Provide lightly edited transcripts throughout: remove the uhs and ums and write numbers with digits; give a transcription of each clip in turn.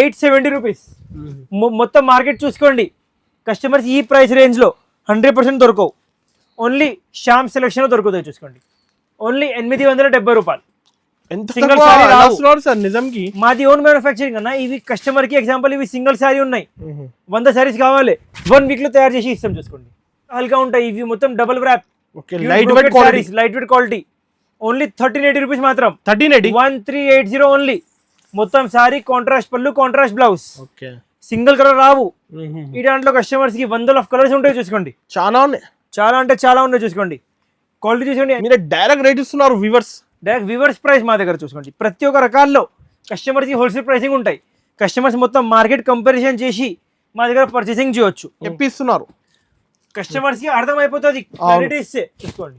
870 rupees. మొత్తం market చూసుకోండి customers, ఈ ప్రైస్ రేంజ్లో 100% దొరకవు. ఓన్లీ శ్యామ్ సెలెక్షన్ దొరుకుతాయి చూసుకోండి. ఓన్లీ 870 రూపాయలు. సింగిల్ సారీ రావు సార్ నిజంకి. మాది ఓన్ మ్యానుఫ్యాక్చరింగ్ అన్న. ఇవి కస్టమర్ కి ఎగ్జాంపుల్ ఇవి సింగిల్ సారీ ఉన్నాయి, 100 సారీస్ కావాలి, 1 వీక్ లో తయారు చేసి ఇస్తాం చూసుకోండి. హల్కా ఉంటాయి ఇవి, మొత్తం double wrap, light weight quality. Only 1380 rupees మాత్రం. 1380 ఓన్లీ. మొత్తం సారీ కాంట్రాస్ట్ పళ్ళు, కాంట్రాస్ట్ బ్లౌజ్, సింగిల్ కలర్ రావు. ఈ దాంట్లో కస్టమర్స్ కి 100 ఆఫ్ కలర్స్ ఉంటాయి చూసుకోండి. చాలా ఉన్నాయి, చాలా అంటే చాలా ఉన్నాయి చూసుకోండి. క్వాలిటీ చూసుకోండి. మీరు డైరెక్ట్ రేట్ ఇస్తున్నారు వ్యూవర్స్, డైరెక్ట్ వ్యూవర్స్ ప్రైస్ మా దగ్గర చూసుకోండి. ప్రతి ఒక్క రకాల్లో కస్టమర్స్ కి హోల్సేల్ ప్రైసింగ్ ఉంటాయి. కస్టమర్స్ మొత్తం మార్కెట్ కంపారిజన్ చేసి మా దగ్గర పర్చేసింగ్ చేయొచ్చు. చెప్పిస్తున్నారు కస్టమర్స్ కి అర్థమైపోతుంది క్వాలిటీ ఇస్తే చూసుకోండి.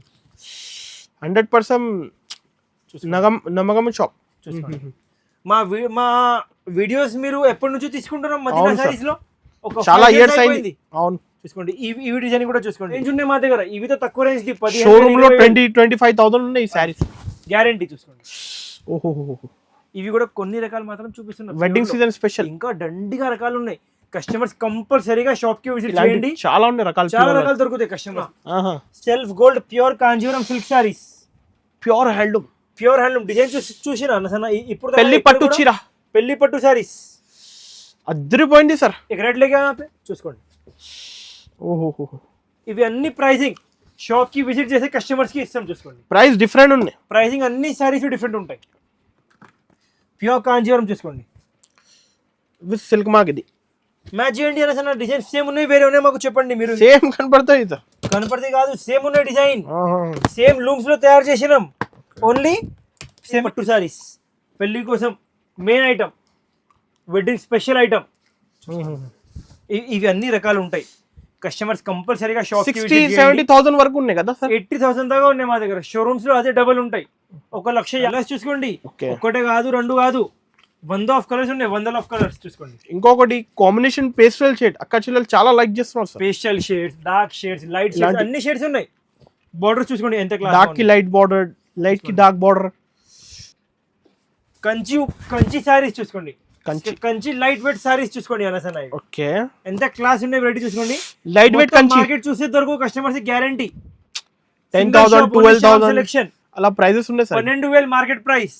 100% నమ్మకం షాప్ చూసుకోండి. మా వీడియోస్ మీరు ఎప్పటి నుంచి తీసుకుంటున్నాం మదీనా సారీస్ లో? ఒక చాలా ఇయర్స్ అయింది. అవును చూసుకోండి. ఈ డిజైన్ కూడా చూసుకోండి. రేంజ్ ఉన్నాయి మా దగ్గర. ఇవితో తక్కువ రేంజ్ ది 10 షోరూమ్ లో 20-25,000 ఉన్నాయి ఈ సారీస్ గ్యారెంటీ చూసుకోండి. ఓహో ఇవి కూడా కొన్ని రకాలు మాత్రం చూపిస్తున్నారు. వెడ్డింగ్ సీజన్ స్పెషల్ ఇంకా దండిగా రకాలు ఉన్నాయి. కస్టమర్స్ కంపల్సరీగా షాప్ కి విజిట్ చేయండి. చాలా ఉన్నాయి రకాలు, చాలా రకాలు దొరుకుతాయి. Customer self gold pure Kanjeevaram silk saris, pure handloom design చూసినా ఇప్పుడు పెళ్లి పట్టు చీర, పెళ్లి పట్టు సారీస్ అద్దరిపోయింది సార్. రేట్ లేక చూసుకోండి. ఓహో ఇవి అన్ని ప్రైసింగ్ షాప్ కి విజిట్ చేసే కస్టమర్స్ కి ఇస్తాం చూసుకోండి. ప్రైస్ డిఫరెంట్ ఉన్నాయి, ప్రైసింగ్ అన్ని సారీస్ డిఫరెంట్ ఉంటాయి. ప్యూర్ కాంజీవరం చూసుకోండి విత్ సిల్క్ మార్క్. ఇది మ్యాచ్ చేయండి అన్న. డిజైన్ సేమ్ ఉన్నాయి, వేరే ఉన్నాయి మాకు చెప్పండి. మీరు సేమ్ కనపడతాయి కనపడతాయి కాదు, సేమ్ ఉన్నాయి డిజైన్. సేమ్ లూమ్స్ లో తయారు చేసినాం. ఓన్లీ సేమ్ పట్టు సారీస్ పెళ్లి కోసం main item, wedding special item. ఇవి అన్ని రకాలు ఉంటాయి. కస్టమర్స్ కంపల్సరీగా షాప్ 60-70,000 వరకు ఉన్నాయి కదా సార్? 80,000 దాకా ఉన్నాయి మా దగ్గర. షోరూమ్స్ లో అదే డబుల్ ఉంటాయి. 1,00,000 చూసుకోండి. ఒక్కటే కాదు, 2 కాదు, 100 ఆఫ్ కలర్స్ ఉన్నాయి. 100 ఆఫ్ కలర్స్ చూసుకోండి. ఇంకొకటి కాంబినేషన్ పేస్టల్ షేడ్ అక్క చెల్లెలు చాలా లైక్ చేస్తున్నారు sir. Pastel shades, dark shades, light shades, అన్ని షేడ్స్ ఉన్నాయి. బోర్డర్ చూసుకోండి ఎంత క్లాస్. డార్క్ కి లైట్ బోర్డర్, లైట్ కి డార్క్ బోర్డర్. కంచి సారీస్ చూసుకోండి. కంచి లైట్ వెయిట్ సారీస్ చూసుకోండి. అనసన ఓకే, ఎంత క్లాస్ ఉన్నాయి వెరైటీ చూసుకోండి. లైట్ వెయిట్ కంచి మార్కెట్ చూసే దొరకు కస్టమర్స్ కి గ్యారంటీ. 10,000 12,000 సెలక్షన్ అలా ప్రైజెస్ ఉన్నాయి sir. 12,000 market price.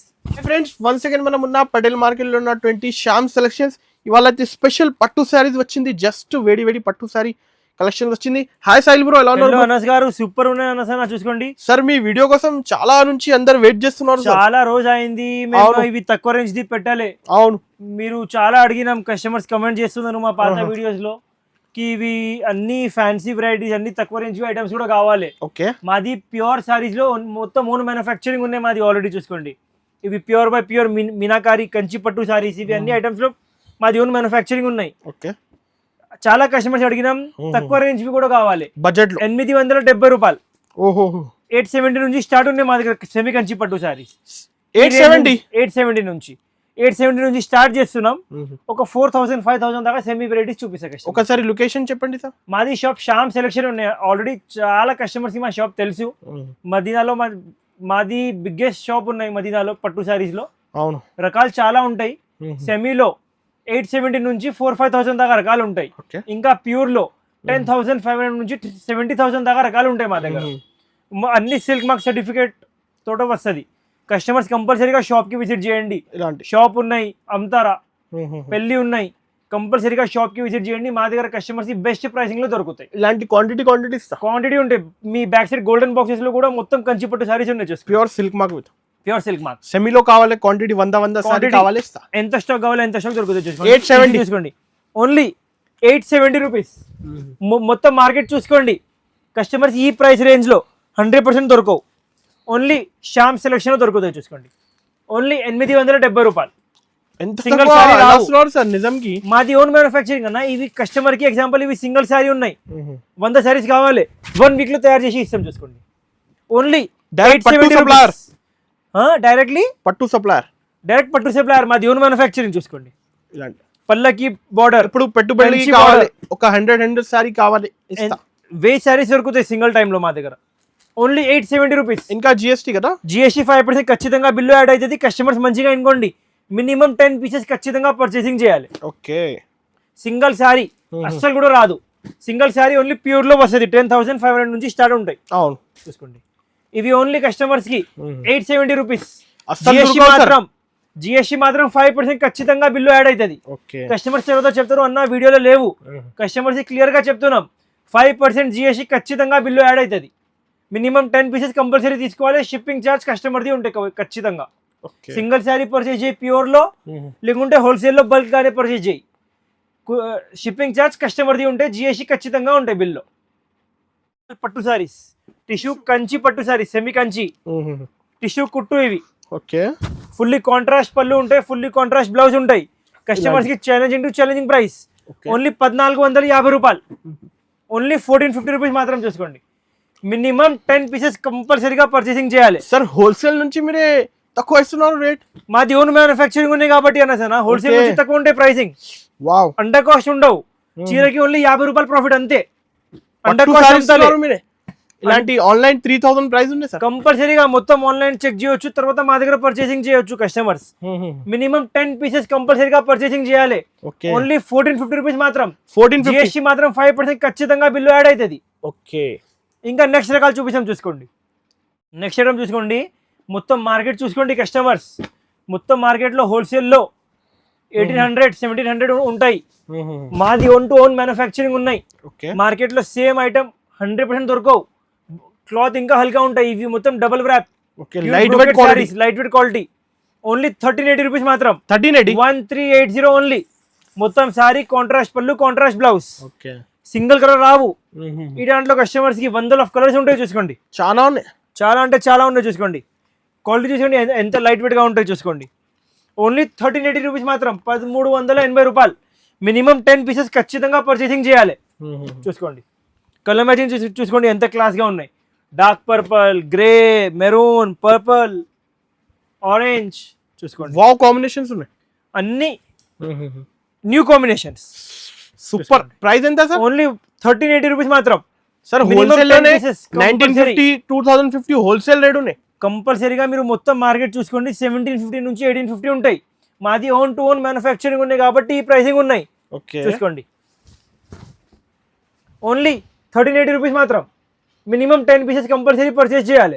Friends once again మనం ఉన్న పటేల్ మార్కెట్ లో ఉన్న 20 శ్యామ్ సెలక్షన్స్. ఇవాళ అయితే స్పెషల్ పట్టు సారీస్ వచ్చింది. జస్ట్ వేడి పట్టు సారీ కలెక్షన్ వచ్చింది. హాయ్ సాయిల్ బ్రో, ఎలా ఉన్నారు? అనస్ గారు సూపర్ ఉన్నాయి అనసన చూసుకోండి. సార్ మీ వీడియో కోసం చాలా నుంచి అందరు వెయిట్ చేస్తున్నారు. చాలా రోజు అయింది. మేము ఇవి తక్కువ రేంజ్ ది పెట్టాలి. అవును, మీరు చాలా అడిగినాం, కస్టమర్స్ కమెంట్ చేస్తున్నారు మా పాత వీడియోస్ లో కి ఇవి అన్ని ఫ్యాన్సీ వెరైటీస్, అన్ని తక్కువ రేంజ్ ఐటమ్స్ కూడా కావాలి. ఓకే, మాది ప్యూర్ సారీస్ లో మొత్తం ఓన్ మ్యానుఫ్యాక్చరింగ్ ఉన్నాయి మాది ఆల్రెడీ చూసుకోండి. ఇవి pure by pure meenakari Kanchi పట్టు సారీస్. ఇవి అన్ని ఐటమ్స్ లో మాది ఓన్ మ్యానుఫ్యాక్చరింగ్ ఉన్నాయి. ఓకే, చాలా కస్టమర్స్ అడిగినాం, తక్కువ రేంజ్ కూడా కావాలి. బడ్జెట్ లో 870 రూపాయలు. ఓహో, 870 నుంచి స్టార్ట్ ఉన్నాయి మా దగ్గర సెమీ కంచి పట్టు సారీస్. 870 నుంచి స్టార్ట్ చేస్తున్నాం. ఒక 4,000-5,000 దాకా సెమీ వెరైటీస్ చూపిస్తాం. ఒకసారి లొకేషన్ చెప్పండి సార్. మాది షాప్ శ్యామ్ సెలెక్షన్ ఉన్నాయి. ఆల్రెడీ చాలా కస్టమర్స్ కి మా షాప్ తెలుసు. మదీనాలో మాది బిగ్గెస్ట్ షాప్ ఉన్నాయి మదీనాలో పట్టు సారీస్ లో. అవును, రకాలు చాలా ఉంటాయి. సెమీలో 870 నుంచి 4,000-5,000 దాకా రకాలు ఉంటాయి. ఇంకా ప్యూర్ లో 10,500 నుంచి 70,000 దాకా రకాలు ఉంటాయి మా దగ్గర. అన్ని సిల్క్ మార్క్ సర్టిఫికేట్ తోట వస్తుంది. కస్టమర్స్ కంపల్సరీగా షాప్ కి విజిట్ చేయండి. షాప్ ఉన్నాయి, అమ్తారా పెళ్లి ఉన్నాయి, కంపల్సరీగా షాప్ కి విజిట్ చేయండి. మా దగ్గర కస్టమర్స్ బెస్ట్ ప్రైసింగ్ లో దొరుకుతాయి. ఇలాంటి క్వాంటిటీ ఉంటాయి. మీ బ్యాక్ సైడ్ గోల్డెన్ బాక్సెస్ లో కూడా మొత్తం కంచి పట్టు సారీస్ ఉన్నాయి. Pure silk mark with pure silk mark. సెమీలో కావాలి క్వాంటిటీ 100 సారీ కావాలి. ఎంత స్టాక్ కావాలి ఎంత స్టాక్ దొరుకుతుంది. 870 చూసుకోండి. Only 870 rupees. మొత్తం మార్కెట్ చూసుకోండి. కస్టమర్స్ ఈ ప్రైస్ రేంజ్ లో 100% దొరకవు. ఓన్లీ శ్యామ్ సెలెక్షన్ లో దొరుకుతాయి చూసుకోండి. ఓన్లీ 870 రూపాయలు. సింగిల్ సారీ రావు సార్ నిజంకి. మాది ఓన్ మ్యానుఫ్యాక్చరింగ్ అన్న. ఇవి కస్టమర్ కి ఎగ్జాంపుల్ ఇవి సింగిల్ సారీ ఉన్నాయి, 100 సారీస్ కావాలి, 1 వీక్ లో తయారు చేసి ఇస్తాం చూసుకోండి. ఓన్లీ డైరెక్ట్ పట్టు సప్లయర్ మాది ఓన్ మ్యానుఫ్యాక్చరింగ్ చూసుకోండి. పల్లకి బార్డర్. ఇప్పుడు పెట్టుబడి కావాలి, ఒక 100 సారీ కావాలి, 1000 సారీస్ దొరుకుతాయి సింగిల్ టైమ్ లో మా దగ్గర. Only 870 rupees. ఇంకా జిఎస్టీ కదా, జిఎస్టీ 5% ఖచ్చితంగా బిల్లు యాడ్ అవుతుంది. కస్టమర్స్ మంచిగా అనుకోండి. మినిమం 10 పీసెస్ ఖచ్చితంగా పర్చేసింగ్ చేయాలి. ఓకే. సింగిల్ శారీ అస్సలు కూడా రాదు. సింగిల్ శారీ ఓన్లీ ప్యూర్ లో వస్తుంది. 10,500 నుంచి స్టార్ట్ ఉంటాయి. అవును, చూసుకోండి. ఇవి ఓన్లీ కస్టమర్స్ కి 870 రూపీస్. జిఎస్టీ మాత్రం 5% ఖచ్చితంగా బిల్లు యాడ్ అవుతుంది. కస్టమర్స్ ఎవరితో చెప్తారు అన్న వీడియోలో లేవు, కస్టమర్స్ క్లియర్ గా చెప్తున్నాం. 5% జిఎస్టీ ఖచ్చితంగా బిల్లు యాడ్ అవుతుంది. మినిమం 10 పీసెస్ కంపల్సరీ తీసుకోవాలి. షిప్పింగ్ ఛార్జ్ కస్టమర్ది ఉంటాయి ఖచ్చితంగా. సింగిల్ శారీ పర్చేజ్ చేయి ప్యూర్ లో, లేకుంటే హోల్సేల్ లో బల్క్ గానే పర్చేజ్ చేయి. షిప్పింగ్ ఛార్జ్ కస్టమర్ది ఉంటాయి, జిఎస్టీ ఖచ్చితంగా ఉంటాయి బిల్లో. పట్టు సారీస్, టిష్యూ కంచి పట్టు సారీస్, సెమీ కంచి టిష్యూ కుట్టు ఇవి. ఓకే. ఫుల్లీ కాంట్రాస్ట్ పళ్ళు ఉంటాయి, ఫుల్లీ కాంట్రాస్ట్ బ్లౌజ్ ఉంటాయి. కస్టమర్స్ కి ఛాలెంజింగ్ ప్రైస్ ఓన్లీ 1450 రూపాయలు. ఓన్లీ 1450 రూపీస్ మాత్రం చూసుకోండి. మినిమం 10 పీసెస్ కంపల్సరీగా పర్చేసింగ్ చేయాలి. సార్ హోల్సేల్ నుంచి మీరే తక్కువ ఇస్తున్నారు రేట్? మాది ఓన్ మ్యానుఫ్యాక్చరింగ్ ఉంది కాబట్టి అన్న సార్, హోల్సేల్ నుంచి తక్కువ ఉంటాయి ప్రైసింగ్. వావ్. అండర్ కాస్ట్ ఉండవు. చీరకి ఓన్లీ 50 రూపాయలు ప్రాఫిట్ అంతే. అండర్ కాస్ట్ మీరే ఇలాంటి ఆన్లైన్ 3000 ప్రైస్ ఉంది సార్. కంపల్సరీగా మొత్తం ఆన్లైన్ చెక్ చేయొచ్చు, తర్వాత మా దగ్గర పర్చేసింగ్ చేయొచ్చు కస్టమర్స్. మినిమం 10 పీసెస్ కంపల్సరీగా పర్చేసింగ్ చేయాలి. ఓన్లీ 1450 రూపీస్ మాత్రం. జిఎస్టీ మాత్రం 5% ఖచ్చితంగా బిల్లు యాడ్ అవుతుంది. ఓకే. ఇంకా నెక్స్ట్ రకాలు చూపిస్తాం చూసుకోండి. నెక్స్ట్ ఐటమ్ చూసుకోండి. మొత్తం మార్కెట్ చూసుకోండి కస్టమర్స్. మొత్తం మార్కెట్లో హోల్సేల్లో 1800, 1700 ఉంటాయి. మాది ఓన్ టు ఓన్ మ్యానుఫ్యాక్చరింగ్ ఉన్నాయి. మార్కెట్లో సేమ్ ఐటమ్ 100% దొరకవు. క్లాత్ ఇంకా హల్కా ఉంటాయి. ఇవి మొత్తం double wrap, light weight quality. Only 1380 rupees మాత్రం. 1380 ఓన్లీ. మొత్తం సారీ కాంట్రాస్ట్ పళ్ళు, కాంట్రాస్ట్ బ్లౌజ్. సింగిల్ కలర్ రావు. ఈ దాంట్లో కస్టమర్స్ కి 100 కలర్స్ ఉంటాయి చూసుకోండి. చాలా ఉన్నాయి, చాలా అంటే చాలా ఉన్నాయి చూసుకోండి. క్వాలిటీ చూసుకోండి ఎంత లైట్ వెయిట్ గా ఉంటాయి చూసుకోండి. ఓన్లీ 1380 రూపీస్ మాత్రం. 1380 రూపాయలు. మినిమం 10 పీసెస్ ఖచ్చితంగా పర్చేసింగ్ చేయాలి. చూసుకోండి. కలర్ మ్యాచింగ్ చూసుకోండి ఎంత క్లాస్ గా ఉన్నాయి. Dark purple, grey, maroon, purple, orange చూసుకోండి. వావ్ కాంబినేషన్స్ ఉన్నాయి అన్ని, న్యూ కాంబినేషన్స్. సూపర్. ప్రైస్ ఎంత సార్? ఓన్లీ 1380 రూపీస్ మాత్రం. సార్ హోల్సేల్ లోనే 1950, 2050 హోల్సేల్ రేట్ ఉన్నాయి. కంపల్సరీగా మీరు మొత్తం మార్కెట్ చూసుకోండి 1750 నుంచి 1850 ఉంటాయి. మాది ఓన్ టు ఓన్ మ్యానుఫ్యాక్చరింగ్ ఉన్నాయి కాబట్టి ఈ ప్రైసింగ్ ఉన్నాయి. చూసుకోండి. ఓన్లీ 1380 రూపీస్ మాత్రం. మినిమం 10 పీసెస్ కంపల్సరీ పర్చేస్ చేయాలి.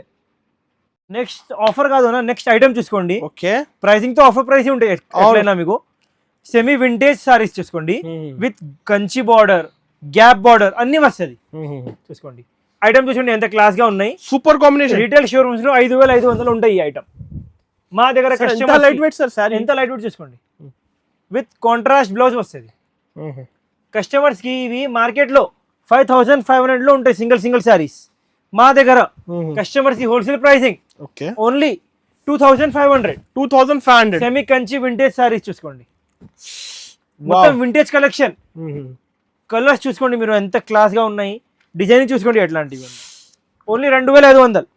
నెక్స్ట్ ఆఫర్ కాదు నా, నెక్స్ట్ ఐటమ్ చూసుకోండి. ఓకే. ప్రైసింగ్ తో ఆఫర్ ప్రైస్ ఉంటాయి ఎట్లయినా మీకు. సెమీ వింటేజ్ సారీస్ చూసుకోండి, with Kanchi border, gap border అన్ని వస్తుంది. చూసుకోండి. ఐటమ్ చూసుకోండి ఎంత క్లాస్ గా ఉన్నాయి. Super combination. రీటైల్ షోరూమ్స్ లో 5500 ఉంటాయి ఈ ఐటమ్. మా దగ్గర కస్టమర్ లైట్ వెయిట్ సార్, ఎంత లైట్ వెయిట్ చూసుకోండి. విత్ కాంట్రాస్ట్ బ్లౌజ్ వస్తుంది. కస్టమర్స్ కి ఇవి మార్కెట్ లో 5500 లో ఉంటాయి సింగిల్ సారీస్. మా దగ్గర కస్టమర్స్ కి wholesale pricing only 2500. Semi Kanchi vintage saris చూసుకోండి. మొత్తం వింటేజ్ కలెక్షన్. కలర్స్ చూసుకోండి మీరు ఎంత క్లాస్ గా ఉన్నాయి. డిజైనింగ్ చూసుకోండి ఎట్లాంటివి. ఓన్లీ 2500.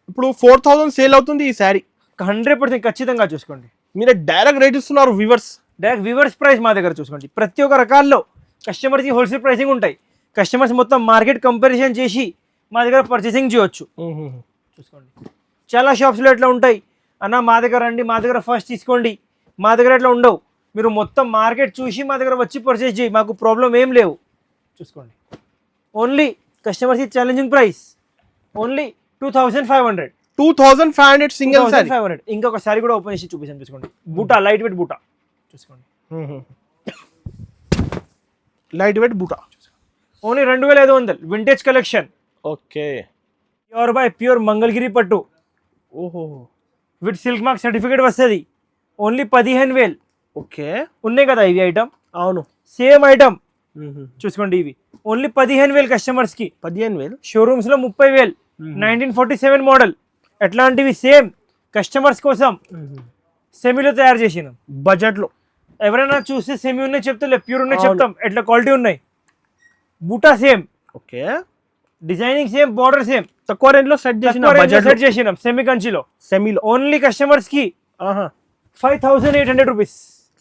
ఇప్పుడు 4000 సేల్ అవుతుంది ఈ శారీ. 100% ఖచ్చితంగా చూసుకోండి. మీరు డైరెక్ట్ రేట్ ఇస్తున్నారు వ్యూవర్స్. డైరెక్ట్ వ్యూవర్స్ ప్రైస్ మా దగ్గర చూసుకోండి. ప్రతి ఒక్క రకాల్లో కస్టమర్స్ కి హోల్సేల్ ప్రైసింగ్ ఉంటాయి. కస్టమర్స్ మొత్తం మార్కెట్ కంపారిజన్ చేసి మా దగ్గర పర్చేసింగ్ చేయొచ్చు. చూసుకోండి. చాలా షాప్స్లో ఎట్లా ఉంటాయి అన్న మా దగ్గర రండి, మా దగ్గర ఫస్ట్ తీసుకోండి. మా దగ్గర ఎట్లా ఉండవు. మీరు మొత్తం మార్కెట్ చూసి మా దగ్గర వచ్చి పర్చేస్ చేయి, మాకు ప్రాబ్లం ఏం లేవు. చూసుకోండి. ఓన్లీ కస్టమర్స్ కి challenging price. Only 2500 single sorry. 2500. ఇంకొక సారీ కూడా ఓపెన్ చేసి చూపిస్తాను చూసుకోండి. బూటా, లైట్ వెయిట్ బూటా చూసుకోండి. లైట్ వెయిట్ బూటా only 2500. Vintage collection. Okay. Pure by pure Mangalagiri పట్టు. ఓహో. విత్ సిల్క్ మార్క్ సర్టిఫికేట్ వస్తుంది. ఓన్లీ 15000. ఓకే. ఉన్నాయి కదా ఇవి ఐటమ్. అవును, సేమ్ ఐటమ్ చూసుకోండి. ఇవి ఓన్లీ 15000 కస్టమర్స్ కి. 15000. షోరూమ్స్ లో 30000. 1947 మోడల్. ఎట్లాంటివి సేమ్ కస్టమర్స్ కోసం సెమీలో తయారు చేసినాం బడ్జెట్ లో. ఎవరైనా చూస్తే సెమీ ఉన్నాయి చెప్తా, ప్యూర్ ఉన్నాయి చెప్తాం. ఎట్లా క్వాలిటీ ఉన్నాయి. బూటా same. Okay. Designing same, border same. తక్కువ రేంజ్ లో సెట్ చేసినాం సెమీ కంచిలో. సెమీలో ఓన్లీ కస్టమర్స్ కి 5800 రూపీస్.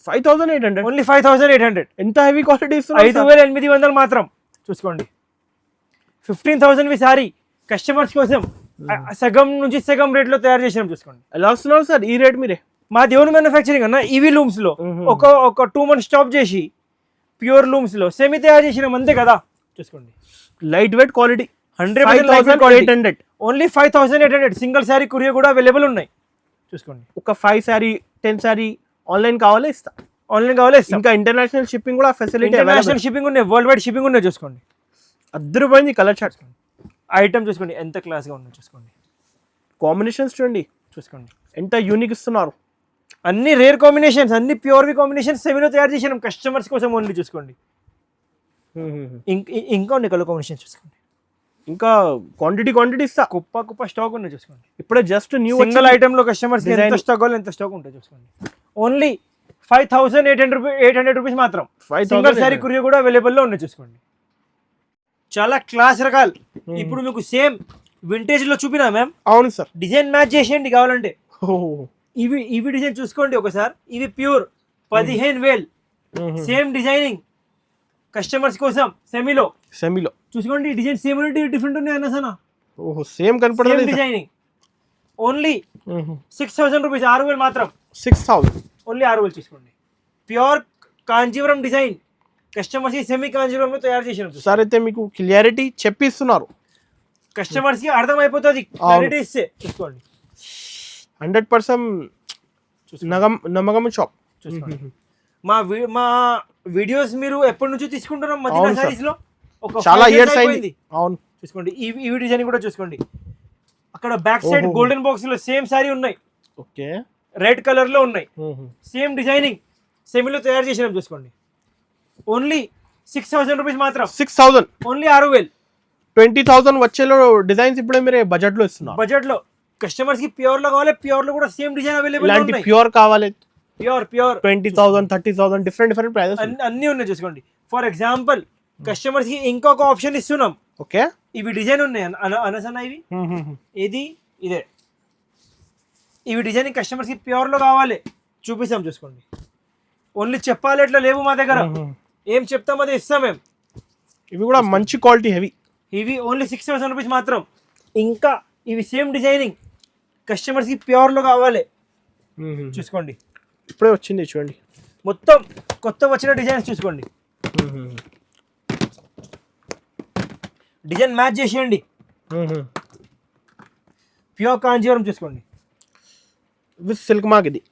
5800. ఓన్లీ 5800. ఎంత హెవీ క్వాలిటీ ఇస్తున్నారు. 5800 మాత్రం. చూసుకోండి. 15000 సారీ కస్టమర్స్ కోసం సగం నుంచి సగం రేట్ లో తయారు చేసినాం. చూసుకోండి. ఎలా వస్తున్నారు సార్ ఈ రేట్ మీరే? మా దేవుని మ్యానుఫ్యాక్చరింగ్ అన్న ఈవీ లూమ్స్ లో ఒక 2 months స్టాప్ చేసి ప్యూర్ లూమ్స్ లో సెమీ తయారు చేసినాం అంతే కదా. చూసుకోండి light weight quality 100% only 5800. Single sari courier కూడా అవైలబుల్ ఉన్నాయి. చూసుకోండి ఒక 5 శారీ 10 శారీ ఆన్లైన్ కావాలా ఇస్తా, ఆన్లైన్ కావాలి ఇస్తాం. ఇంకా ఇంటర్నేషనల్ షిప్పింగ్ కూడా ఫెసిలిటీ, ఇంటర్నేషనల్ షిప్పింగ్ ఉన్నాయి, వరల్డ్ వైడ్ షిప్పింగ్ ఉన్నాయి. చూసుకోండి అద్దరిపోయింది కలర్ చార్ట్. ఐటమ్ చూసుకోండి ఎంత క్లాస్గా ఉందో. చూసుకోండి కాంబినేషన్స్ చూడండి, చూసుకోండి ఎంత యూనిక్ ఇస్తున్నారు. అన్ని రేర్ కాంబినేషన్స్, అన్ని ప్యూర్వి కాంబినేషన్స్ సెమీలో తయారు చేసినాం కస్టమర్స్ కోసం ఓన్లీ. చూసుకోండి ఇంకా ఉన్నాయి కలర్ కాంబినేషన్స్. చూసుకోండి ఇంకా క్వాంటిటీ ఇస్తా, కుప్ప స్టాక్ ఉన్నాయి. చూసుకోండి ఇప్పుడే జస్ట్ న్యూ సింగిల్ ఐటమ్ లో కస్టమర్స్ ఎంత స్టాక్ కావాలి ఎంత స్టాక్ ఉంటుంది. చూసుకోండి ఓన్లీ 5800 రూపీస్ మాత్రం. సింగిల్ శారీ కొరియర్ కూడా అవైలబుల్ లో ఉన్నాయి. చూసుకోండి చాలా క్లాస్ రకాలు. ఇప్పుడు మీకు సేమ్ వింటేజ్ లో చూపినా మ్యామ్. అవును సార్, డిజైన్ మ్యాచ్ చేసేయండి కావాలంటే. ఇవి డిజైన్ చూసుకోండి ఒకసారి. ఇవి ప్యూర్ 15,000 సేమ్ డిజైనింగ్ కస్టమర్స్ కోసం సెమీలో చూసుకోండి. డిజైన్ సేమ్ డిఫరెంట్ ఉన్నాయి అన్న సనా. ఓహో సేమ్ కనపడలేదు. Designing only 6,000 rupees. 6,000 మాత్రం. 6,000 ఓన్లీ 6,000. చూసుకోండి ప్యూర్ కాంజీవరం డిజైన్ కస్టమర్స్ కి సెమీ కాంజీవరంలో తయారు చేసినాం సార్. అయితే మీకు క్లియారిటీ చెప్పిస్తున్నారు, కస్టమర్స్ కి అర్థం అయిపోతుంది క్లారిటీ ఇస్తే. చూసుకోండి 100% నమ్మకం షాప్. చూసుకోండి మా వీడియోస్ మీరు ఎప్పటి నుంచి తీసుకుంటున్నాం మదీనా సారీస్ లో? ఒక చాలా ఇయర్స్ అయింది. అవును చూసుకోండి ఈ డిజైన్ కూడా చూసుకోండి. అక్కడ బ్యాక్ సైడ్ గోల్డెన్ బాక్స్ లో సేమ్ సారీ ఉన్నాయి. ఓకే రెడ్ కలర్ లో ఉన్నాయి. సేమ్ డిజైనింగ్ సెమీలో తయారు చేసినాం. చూసుకోండి ఓన్లీ 6,000 రూపీస్ మాత్రం. 6,000 ఓన్లీ 6,000. 20,000 వచ్చేలో డిజైన్స్ ఇప్పుడే మీరు బడ్జెట్ లో ఇస్తున్నారు. బడ్జెట్ లో కస్టమర్స్ కి ప్యూర్ లో కావాలి, ప్యూర్ లో కూడా సేమ్ డిజైన్ అవైలబుల్ ఉన్నాయి. ప్యూర్ కావాలి ప్యూర్ 20,000 30,000 డిఫరెంట్ ప్రైజెస్ అన్ని ఉన్నాయి. చూసుకోండి ఫర్ ఎగ్జాంపుల్ కస్టమర్స్ కి ఇంకొక ఆప్షన్ ఇస్తున్నాం. ఓకే ఇవి డిజైన్ ఉన్నాయి అనసన. ఇవి ఇదే ఇవి డిజైన్ కస్టమర్స్ కి ప్యూర్ లో కావాలి చూపిస్తాం. చూసుకోండి ఓన్లీ చెప్పాలి ఎట్లా లేవు మా దగ్గర. ఏం చెప్తాం అదే ఇస్తాం మేము. ఇవి కూడా మంచి క్వాలిటీ హెవీ. ఇవి ఓన్లీ 6,000 రూపీస్ మాత్రం. ఇంకా ఇవి సేమ్ డిజైనింగ్ కస్టమర్స్ కి ప్యూర్ లో కావాలి. చూసుకోండి ఇప్పుడే వచ్చింది చూడండి, మొత్తం కొత్త వచ్చిన డిజైన్స్. చూసుకోండి డిజైన్ మ్యాచ్ చేసేయండి. ప్యూర్ కాంజీవరం. చూసుకోండి విత్ సిల్క్ మార్క్. ఇది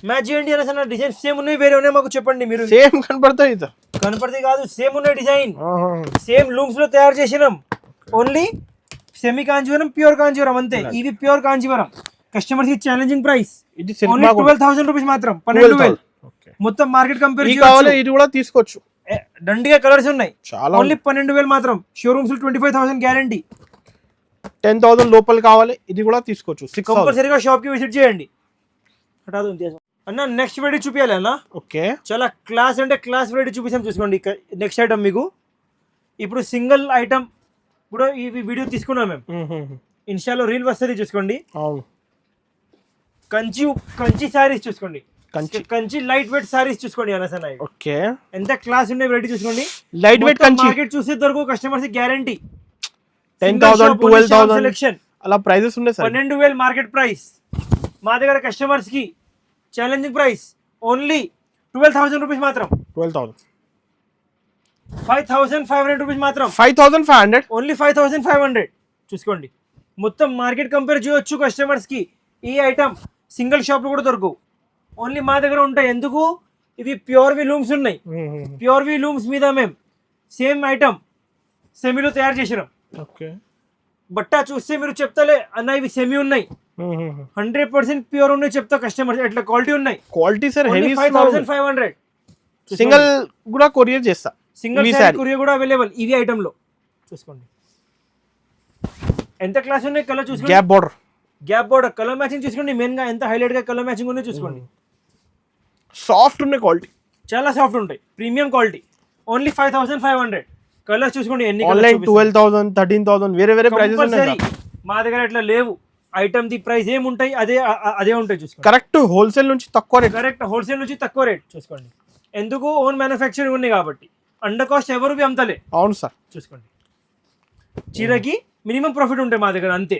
మ్యాచ్ చేయండి అన్న. డిజైన్ సేమ్ ఉన్నాయి వేరే ఉన్నాయి మాకు చెప్పండి. మీరు సేమ్ కనపడతాయి కనపడతాయి కాదు, సేమ్ ఉన్నాయి డిజైన్. సేమ్ లూమ్స్ లో తయారు చేసినాం. Only semi Kanjeevaram pure Kanjeevaram అంతే. ఇవి ప్యూర్ కాంజీవరం. కస్టమర్స్ కి ఛాలెంజింగ్ ప్రైస్. ఇది 12,000 రూపీస్ మాత్రం. 12,000 మొత్తం మార్కెట్ కంపేర్ కావాలి. ఇది కూడా తీసుకోవచ్చు. దండిగా కలర్స్ ఉన్నాయి. చాలా ఓన్లీ 12,000 మాత్రం. Showrooms 25,000 guarantee. 10,000 లోపల కావాలి. ఇది కూడా తీసుకోవచ్చు. కంపల్సరీగా షాప్ కి విజిట్ చేయండి. అన్న నెక్స్ట్ వెరైటీ చూపించాలి అన్న. ఓకే చాలా క్లాస్ అంటే క్లాస్ వెరైటీ చూపిస్తాం. చూసుకోండి నెక్స్ట్ ఐటమ్ మీకు. ఇప్పుడు సింగిల్ ఐటమ్ కూడా ఈ వీడియో తీసుకున్నాం మేము. ఇన్స్టాలో రీల్ వస్తుంది. చూసుకోండి కంచి సారీస్. చూసుకోండి కంచి లైట్ వెయిట్ సారీస్. చూసుకోండి అనసన. ఓకే ఎంత క్లాస్ ఉండే వెరైటీ. చూసుకోండి లైట్ వెయిట్ కంచి. మార్కెట్ చూసే దొరకు కస్టమర్స్ గ్యారంటీ. 10,000 12,000 సెలెక్షన్ అలా ప్రైజెస్ ఉన్నాయి సార్. 12,000 market price. మా దగ్గర కస్టమర్స్ కి ఛాలెంజింగ్ ప్రైస్ ఓన్లీ 12,000 రూపీస్ మాత్రం. 12,000 5,500 రూపీస్ మాత్రం. 5,500 ఓన్లీ 5,500. చూసుకోండి మొత్తం మార్కెట్ కంపేర్ చేయొచ్చు కస్టమర్స్ కి. ఈ ఐటమ్ సింగిల్ షాప్ లో కూడా దొరకవు, ఓన్లీ మా దగ్గర ఉంటాయి. ఎందుకు? ఇవి ప్యూర్ వి లూమ్స్ ఉన్నాయి. ప్యూర్ వి లూమ్స్ మీద మేము సేమ్ ఐటమ్ సెమీలో తయారు చేసినాం. బట్ట చూస్తే మీరు చెప్తలే అన్న ఇవి సెమీ ఉన్నాయి. 100% ప్యూర్ ఉన్నాయి చెప్తా కస్టమర్స్. ఎట్లా క్వాలిటీ ఉన్నాయి. Quality sir heavy. 5,500. సింగిల్ కూడా కొరియర్ చేస్తా. సింగిల్ సారీ కొరియర్ కూడా అవైలబుల్ ఇవి ఐటమ్ లో. చూసుకోండి ఎంత క్లాస్ ఉన్నాయి. కలర్ చూసుకోండి. గ్యాప్ బోర్డర్ కలర్ మ్యాచింగ్ చూసుకోండి. మెయిన్ గా ఎంత హైలైట్ గా కలర్ మ్యాచింగ్ ఉన్నాయి. చూసుకోండి సాఫ్ట్ ఉన్నాయి. క్వాలిటీ చాలా సాఫ్ట్ ఉంటాయి. Premium quality. ఓన్లీ 5,500. కలర్స్ చూసుకోండి ఎన్ని. ఆన్లైన్ 12,000 13,000 వేరే వేరే ప్రైజెస్ ఉన్నాయి. మా దగ్గర ఇట్లా లేవు. ఐటమ్ ది ప్రైస్ ఏముంటాయి అదే ఉంటాయి. చూసుకోండి కరెక్ట్ హోల్సేల్ నుంచి తక్కువ రేట్. కరెక్ట్ హోల్సేల్ నుంచి తక్కువ రేట్. చూసుకోండి ఎందుకు? ఓన్ మ్యానుఫ్యాక్చరింగ్ ఉన్నాయి కాబట్టి అండర్ కాస్ట్ ఎవరు అమ్ముతలే. అవును సార్. చూసుకోండి చీరకి మినిమం ప్రాఫిట్ ఉంటాయి మా దగ్గర అంతే.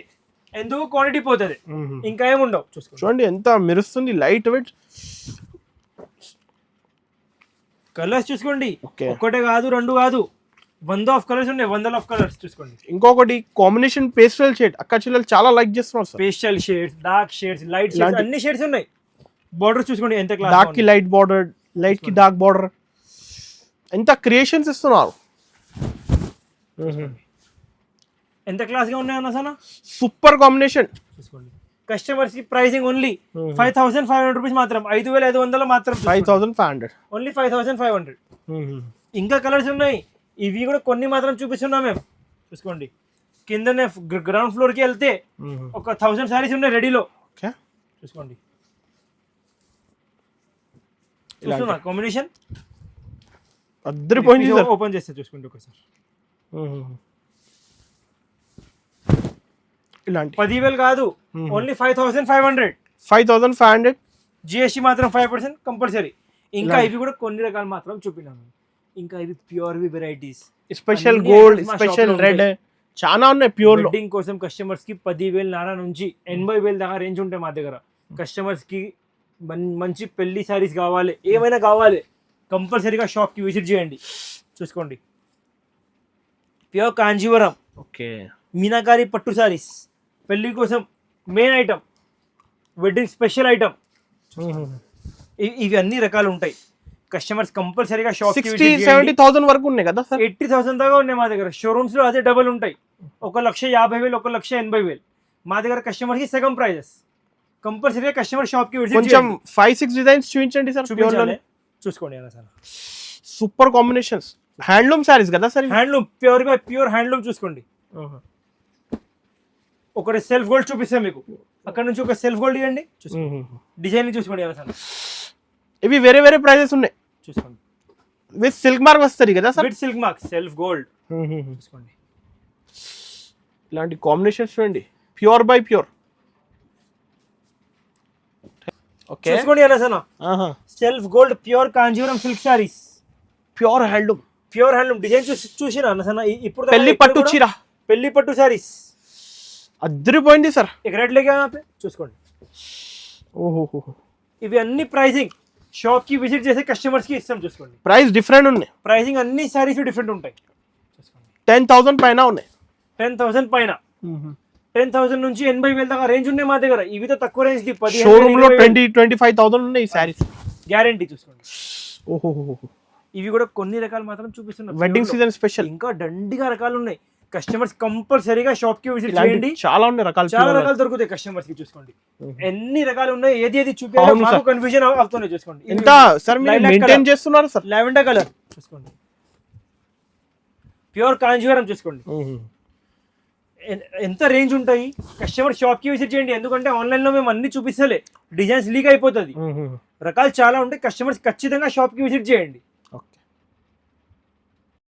ఎందుకు క్వాంటిటీ పోతుంది, ఇంకా ఏముండవు. చూసుకోండి చూడండి ఎంత మెరుస్తుంది, లైట్ వెయిట్. కలర్స్ చూసుకోండి, Okay. ఒక్కటే కాదు రెండు కాదు, 100 ఆఫ్ కలర్స్ ఉన్నాయి, 100 ఆఫ్ కలర్స్. చూసుకోండి ఇంకొకటి కాంబినేషన్ పేస్టల్ షేడ్, అక్క చెల్లెలు చాలా లైక్ చేస్తున్నారు sir. Pastel shades, dark shades, light shades, అన్ని షేడ్స్ ఉన్నాయి. బార్డర్ చూసుకోండి ఎంత క్లాస్, డార్క్ కి లైట్ బార్డర్, లైట్ కి డార్క్ బార్డర్, ఎంత క్రియేషన్స్ ఇస్తున్నారు. ఎంత క్లాస్ గా ఉన్నాయి అన్న సార్. Super combination. చూసుకోండి కస్టమర్స్ కి ప్రైసింగ్ ఓన్లీ 5500 రూపీస్ మాత్రం, 5500 మాత్రం, 5500 ఓన్లీ 5500. ఇంకా కలర్స్ ఉన్నాయి, ఇవి కూడా కొన్ని మాత్రం చూపిస్తున్నాం మేము. చూసుకోండి కిందనే గ్రౌండ్ ఫ్లోర్ కి వెళ్తే ఒక 1000 సారీస్ ఉన్నాయి రెడీలో. చూసుకోండి చూస్తున్నా కాంబినేషన్ అద్దరిపోయింది సార్. ఓపెన్ చేస్తే చూసుకోండి ఒకసారి. ఇలాంటి 10,000 కాదు, ఓన్లీ 5500. 5500 జిఎస్టీ మాత్రం 5% కంపల్సరీ. ఇంకా ఇవి కూడా కొన్ని రకాలు మాత్రం చూపినాము. ఇంకా ఇవి pure varieties, special gold, special red, చాలా ఉన్నాయి ప్యూర్ లో. వెడ్డింగ్ కోసం కస్టమర్స్ కి 10,000 నుంచి 80,000 దాకా రేంజ్ ఉంటాయి మా దగ్గర. కస్టమర్స్ కి మంచి పెళ్లి సారీస్ కావాలి, ఏమైనా కావాలి, కంపల్సరీగా షాప్ కి విజిట్ చేయండి. చూసుకోండి ప్యూర్ కాంజీవరం, ఓకే, మీనాకారి పట్టు సారీస్, పెళ్లి కోసం main item, wedding special item. ఇవి అన్ని రకాలు ఉంటాయి. కస్టమర్స్ కంపల్సరీగా షాప్ 60-70,000 వరకు ఉన్నాయి కదా సార్. 80,000 దాకా ఉన్నాయి మా దగ్గర. షోరూమ్స్ లో అదే డబుల్ ఉంటాయి, 1,50,000, 1,80,000. మా దగ్గర కస్టమర్ కి సగం ప్రైజెస్. కంపల్సరీగా కస్టమర్ షాప్ కి విజిట్ కొంచెం 5-6 డిజైన్స్ చూపించండి సార్. చూపించాలి, చూసుకోండి అన్న sir. Super combinations, handloom saris కదా సార్. Handloom, pure handloom. చూసుకోండి ఒకటి సెల్ఫ్ గోల్డ్ చూపిస్తాం మీకు, అక్కడ నుంచి ఒక సెల్ఫ్ గోల్డ్ ఇవ్వండి. చూసుకోండి డిజైన్ చూసుకోండి అన్న సార్. ఇవి వేరే వేరే ప్రైజెస్ ఉన్నాయి. చూసుకోండి విత్ సిల్క్ మార్క్ వస్తుంది కదా sir. With silk mark, self gold. చూసుకోండి ఇలాంటి కాంబినేషన్స్ చూడండి, ప్యూర్ బై ప్యూర్. ఓకే చూసుకోండి అన్న sir. Self gold pure Kanjeevaram silk saris, pure handloom. Pure handloom design చూసినా అన్న సార్. ఇప్పుడు పెళ్లి పట్టు చీర, పెళ్లి పట్టు సారీస్ అద్దరిపోయింది సార్. రేట్ లేక చూసుకోండి. ఓహో, ఇవి అన్ని ప్రైసింగ్ షాప్ కి విజిట్ చేసే కస్టమర్స్ కి ఇస్తాం. చూసుకోండి ప్రైస్ డిఫరెంట్ ఉన్నాయి, ప్రైసింగ్ అన్ని సారీస్ డిఫరెంట్ ఉంటాయి. చూసుకోండి 10,000 పైన ఉన్నాయి. 10,000 పైన, 10,000 నుంచి 80,000 దాకా రేంజ్ ఉన్నాయి మా దగ్గర. ఇవితో తక్కువ రేంజ్ ది 15,000, షోరూమ్ లో 20-25,000 ఉన్నాయి ఈ సారీస్ గ్యారంటీ. చూసుకోండి ఓహో, ఇవి కూడా కొన్ని రకాలు మాత్రం చూపిస్తున్నాం. Wedding season special. ఇంకా దండిగా రకాలు ఉన్నాయి. కస్టమర్స్ కంపల్సరీగా షాప్ కి విజిట్ చేయండి. చాలా ఉన్నాయి రకాలు, చాలా రకాలు దొరుకుతాయి కస్టమర్స్ కి. చూసుకోండి ఎన్ని రకాలు ఉన్నాయి, ఏది చూపించాలో మాకు కన్ఫ్యూజన్ అవుతుంది. చూసుకోండి ఎంత సార్ మీరు మెయింటైన్ చేస్తున్నారు సార్. లావెండర్ కలర్ చూసుకోండి, ప్యూర్ కాంజీవరం. చూసుకోండి ఎంత రేంజ్ ఉంటాయి. కస్టమర్ షాప్ కి విజిట్ చేయండి, ఎందుకంటే ఆన్లైన్ లో మేము అన్ని చూపిస్తలే, డిజైన్స్ లీక్ అయిపోతుంది. రకాలు చాలా ఉంటాయి. కస్టమర్స్ ఖచ్చితంగా షాప్ కి విజిట్ చేయండి.